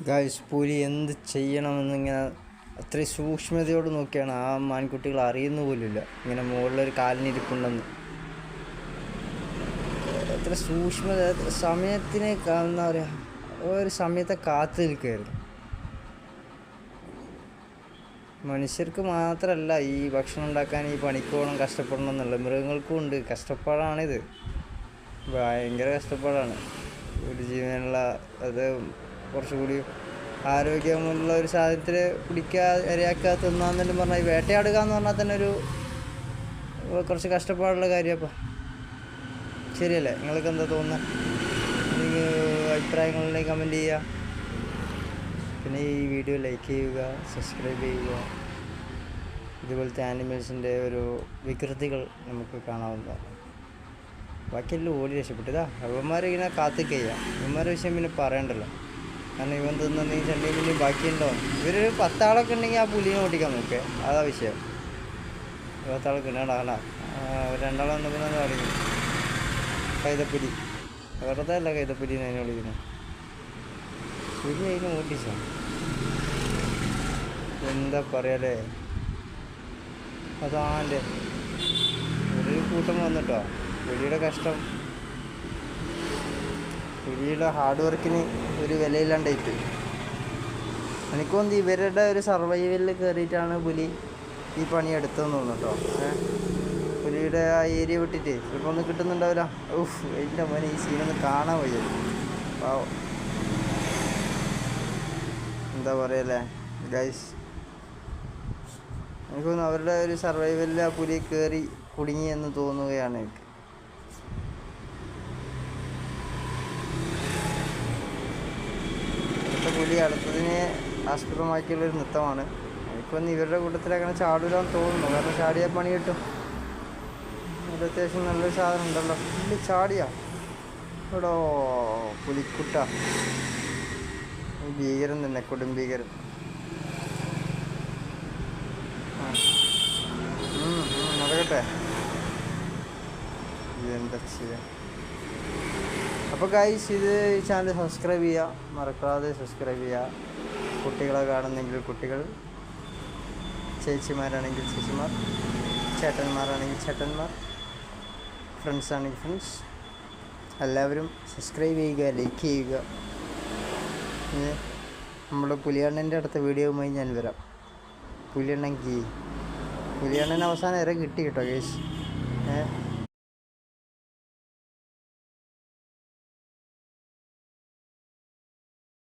Guys പുലി എന്ത് ചെയ്യണമെന്നിങ്ങനെ അത്രയും സൂക്ഷ്മതയോട് നോക്കിയാണ് ആ മാൻകുട്ടികൾ അറിയുന്ന പോലുമില്ല ഇങ്ങനെ മുകളിലൊരു കാലിനിരിപ്പുണ്ടെന്ന്. എത്ര സൂക്ഷ്മത, സമയത്തിന് എന്താ പറയുക, ഒരു സമയത്തെ കാത്തു നിൽക്കുകയായിരുന്നു. മനുഷ്യർക്ക് മാത്രമല്ല ഈ ഭക്ഷണം ഉണ്ടാക്കാൻ ഈ പണിക്ക് പോകണം, കഷ്ടപ്പെടണം എന്നുള്ളത്, മൃഗങ്ങൾക്കും ഉണ്ട്. കഷ്ടപ്പാടാണിത്, ഭയങ്കര കഷ്ടപ്പാടാണ്. ഒരു ജീവനുള്ള അത് കുറച്ചുകൂടി ആരോഗ്യമുള്ള ഒരു സാധനത്തിൽ പിടിക്കുക, ഇരയാക്കുക, തിന്നാന്നെല്ലാം പറഞ്ഞാൽ ഈ വേട്ടയാടുക എന്ന് പറഞ്ഞാൽ തന്നെ ഒരു കുറച്ച് കഷ്ടപ്പാടുള്ള കാര്യമപ്പം. ശരിയല്ലേ? നിങ്ങൾക്ക് എന്താ തോന്നുന്നത്? നിങ്ങൾ അഭിപ്രായങ്ങളുണ്ടെങ്കിൽ കമൻറ്റ് ചെയ്യുക. പിന്നെ ഈ വീഡിയോ ലൈക്ക് ചെയ്യുക, സബ്സ്ക്രൈബ് ചെയ്യുക. ഇതുപോലത്തെ ആനിമൽസിൻ്റെ ഒരു വികൃതികൾ നമുക്ക് കാണാവുന്നതാണ്. ബാക്കിയെല്ലാം ഓടി രക്ഷപ്പെട്ടതാ. അവന്മാരിങ്ങനെ കാത്തിക്കുക. ഇവന്മാരുടെ വിഷയം പിന്നെ പറയണ്ടല്ലോ. കാരണം ഇവൻ തിന്നെങ്കിൽ ചെണ്ടെങ്കിൽ ബാക്കിയുണ്ടോ? ഇവരൊരു 10 ആളൊക്കെ ഉണ്ടെങ്കിൽ ആ പുലിനെ ഓടിക്കാൻ നോക്കേ, അതാ വിഷയം. 10 ആളൊക്കെ ഉണ്ടാകാനാ 2 ആൾ വന്നപ്പോൾ തന്നെ പറയും കൈതപ്പുലി. വെറുതെ അല്ല കൈതപ്പുലിനെ അതിനെ വിളിക്കുന്നത്. പുലി അതിനെ ഓടിച്ച എന്താ പറയാലേ. അതാൻ്റെ ഒരു കൂട്ടം വന്നിട്ടോ. പുലിയുടെ കഷ്ടം, പുലിയുടെ ഹാർഡ് വർക്കിന് ഒരു വിലയില്ലാണ്ടായിട്ട്. എനിക്ക് തോന്നുന്നു ഇവരുടെ ഒരു സർവൈവലിൽ കയറിയിട്ടാണ് പുലി ഈ പണി എടുത്തതെന്ന് തോന്നുന്നു കേട്ടോ. പുലിയുടെ ആ ഏരിയ വിട്ടിട്ട് ചിലപ്പോൾ ഒന്നും കിട്ടുന്നുണ്ടാവില്ല. ഓഹ്, എൻ്റെ മോനെ ഈ സീനൊന്ന് കാണാൻ വയ്യ. പാവം, എന്താ പറയല്ലേ ഗൈസ്. എനിക്ക് തോന്നുന്നു അവരുടെ ഒരു സർവൈവലിൽ ആ പുലി കയറി കുടുങ്ങി എന്ന് തോന്നുകയാണ് എനിക്ക്. പുലി അടുത്തതിനെ ആസ്പദമാക്കിയുള്ളൊരു നൃത്തമാണ്. എനിക്കൊന്ന് ഇവരുടെ കൂട്ടത്തിൽ അങ്ങനെ ചാടൂലാന്ന് തോന്നുന്നു. കാരണം ചാടിയാൽ പണി കിട്ടും. അത് അത്യാവശ്യം നല്ലൊരു സാധനം ഉണ്ടല്ലോ. പുലി ചാടിയാ എടോ പുലിക്കുട്ട. ഭീകരൻ തന്നെ, കൊടും ഭീകരൻ. നടക്കട്ടെ, എന്താ ചെയ്യാ. അപ്പോൾ ഗൈസ്, ഇത് ഈ ചാനൽ സബ്സ്ക്രൈബ് ചെയ്യുക, മറക്കാതെ സബ്സ്ക്രൈബ് ചെയ്യുക. കുട്ടികളെ കാണുന്നെങ്കിൽ കുട്ടികൾ, ചേച്ചിമാരാണെങ്കിൽ ചേച്ചിമാർ, ചേട്ടന്മാരാണെങ്കിൽ ചേട്ടന്മാർ, ഫ്രണ്ട്സ് ആണെങ്കിൽ ഫ്രണ്ട്സ്, എല്ലാവരും സബ്സ്ക്രൈബ് ചെയ്യുക, ലൈക്ക് ചെയ്യുക. നമ്മുടെ പുലിയണ്ണൻ്റെ അടുത്ത വീഡിയോയുമായി ഞാൻ വരാം. പുലിയണ്ണൻ അവസാനം ഇര കിട്ടി കേട്ടോ ഗൈസ്.